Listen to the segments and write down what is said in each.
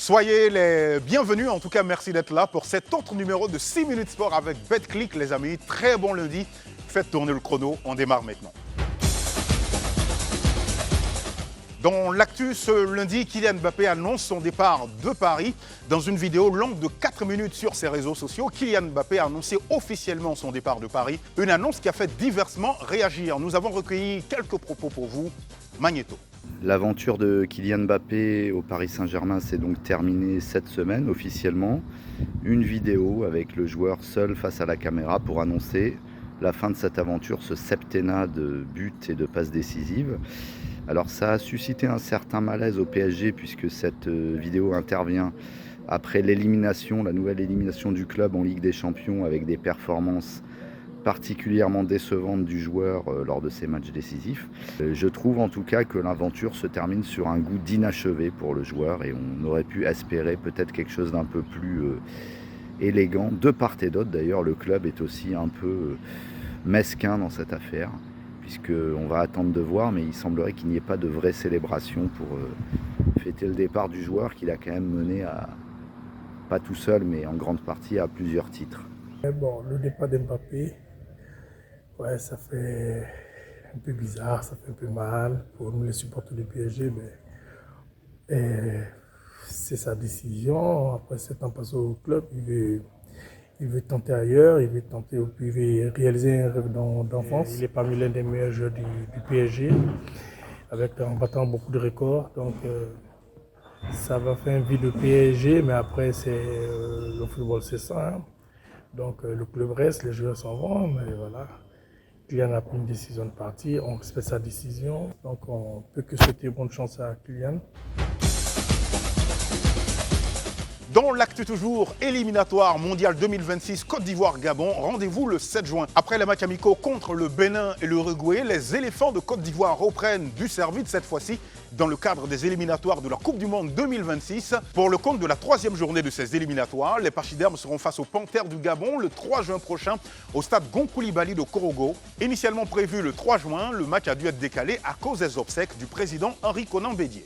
Soyez les bienvenus, en tout cas merci d'être là pour cet autre numéro de 6 minutes sport avec BetClick les amis. Très bon lundi, faites tourner le chrono, on démarre maintenant. Dans l'actu ce lundi, Kylian Mbappé annonce son départ de Paris. Dans une vidéo longue de 4 minutes sur ses réseaux sociaux, Kylian Mbappé a annoncé officiellement son départ de Paris. Une annonce qui a fait diversement réagir. Nous avons recueilli quelques propos pour vous. Magnéto. L'aventure de Kylian Mbappé au Paris Saint-Germain s'est donc terminée cette semaine officiellement. Une vidéo avec le joueur seul face à la caméra pour annoncer la fin de cette aventure, ce septennat de buts et de passes décisives. Alors ça a suscité un certain malaise au PSG puisque cette vidéo intervient après l'élimination, la nouvelle élimination du club en Ligue des Champions avec des performances particulièrement décevantes du joueur lors de ces matchs décisifs. Je trouve en tout cas que l'aventure se termine sur un goût d'inachevé pour le joueur et on aurait pu espérer peut-être quelque chose d'un peu plus élégant. De part et d'autre d'ailleurs, le club est aussi un peu mesquin dans cette affaire, puisqu'on va attendre de voir, mais il semblerait qu'il n'y ait pas de vraie célébration pour fêter le départ du joueur qu'il a quand même mené à, pas tout seul, mais en grande partie à plusieurs titres. Bon, le départ d'Mbappé, ouais, ça fait un peu bizarre, ça fait un peu mal pour nous les supporters du PSG, mais c'est sa décision. Après 7 ans passés au club, il veut tenter ailleurs, il veut réaliser un rêve d'enfance. Il est parmi l'un des meilleurs joueurs du PSG, en battant beaucoup de records. Donc ça va faire un vide de PSG, mais après le football c'est ça. Hein. Donc le club reste, les joueurs s'en vont, mais voilà. Kylian a pris une décision de partir, on respecte sa décision. Donc on peut que souhaiter bonne chance à Kylian. Dans l'actu toujours, éliminatoire mondial 2026 Côte d'Ivoire-Gabon, rendez-vous le 7 juin. Après les matchs amicaux contre le Bénin et l'Uruguay, les éléphants de Côte d'Ivoire reprennent du service cette fois-ci dans le cadre des éliminatoires de la Coupe du Monde 2026. Pour le compte de la 3e journée de ces éliminatoires, les pachydermes seront face aux Panthères du Gabon le 3 juin prochain au stade Gonkoulibaly de Korogo. Initialement prévu le 3 juin, le match a dû être décalé à cause des obsèques du président Henri Konan Bédié.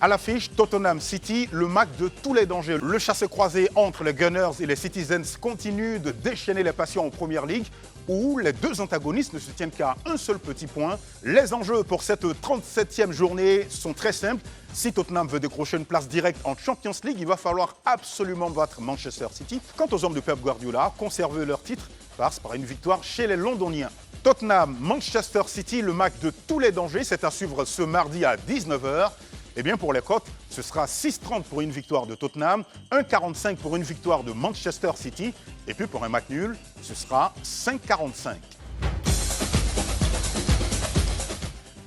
À l'affiche, Tottenham City, le match de tous les dangers. Le chassé-croisé entre les Gunners et les Citizens continue de déchaîner les passions en Première Ligue, où les deux antagonistes ne se tiennent qu'à un seul petit point. Les enjeux pour cette 37e journée sont très simples. Si Tottenham veut décrocher une place directe en Champions League, il va falloir absolument battre Manchester City. Quant aux hommes de Pep Guardiola, conserver leur titre passe par une victoire chez les Londoniens. Tottenham, Manchester City, le match de tous les dangers, c'est à suivre ce mardi à 19h. Eh bien pour les cotes, ce sera 6,30 pour une victoire de Tottenham, 1,45 pour une victoire de Manchester City, et puis pour un match nul, ce sera 5,45.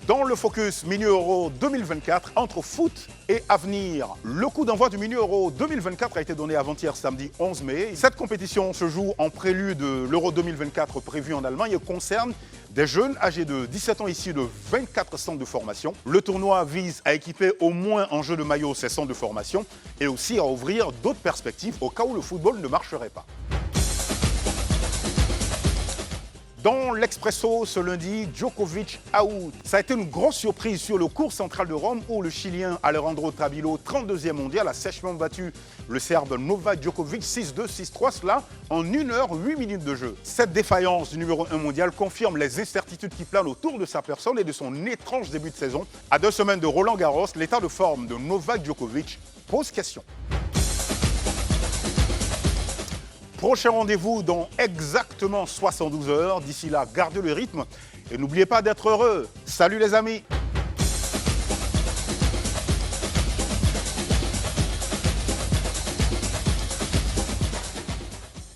Dans le focus Mini-Euro 2024, entre foot et avenir, le coup d'envoi du Mini-Euro 2024 a été donné avant-hier samedi 11 mai. Cette compétition se joue en prélude de l'Euro 2024 prévu en Allemagne et concerne des jeunes âgés de 17 ans issus de 24 centres de formation. Le tournoi vise à équiper au moins en jeu de maillot ces centres de formation et aussi à ouvrir d'autres perspectives au cas où le football ne marcherait pas. Dans l'Expresso ce lundi, Djokovic out. Ça a été une grosse surprise sur le court central de Rome où le Chilien Alejandro Tabilo, 32e mondial, a sèchement battu le Serbe Novak Djokovic 6-2, 6-3, cela en 1 heure 8 minutes de jeu. Cette défaillance du numéro 1 mondial confirme les incertitudes qui planent autour de sa personne et de son étrange début de saison. À 2 semaines de Roland Garros, l'état de forme de Novak Djokovic pose question. Prochain rendez-vous dans exactement 72 heures. D'ici là, gardez le rythme et n'oubliez pas d'être heureux. Salut les amis!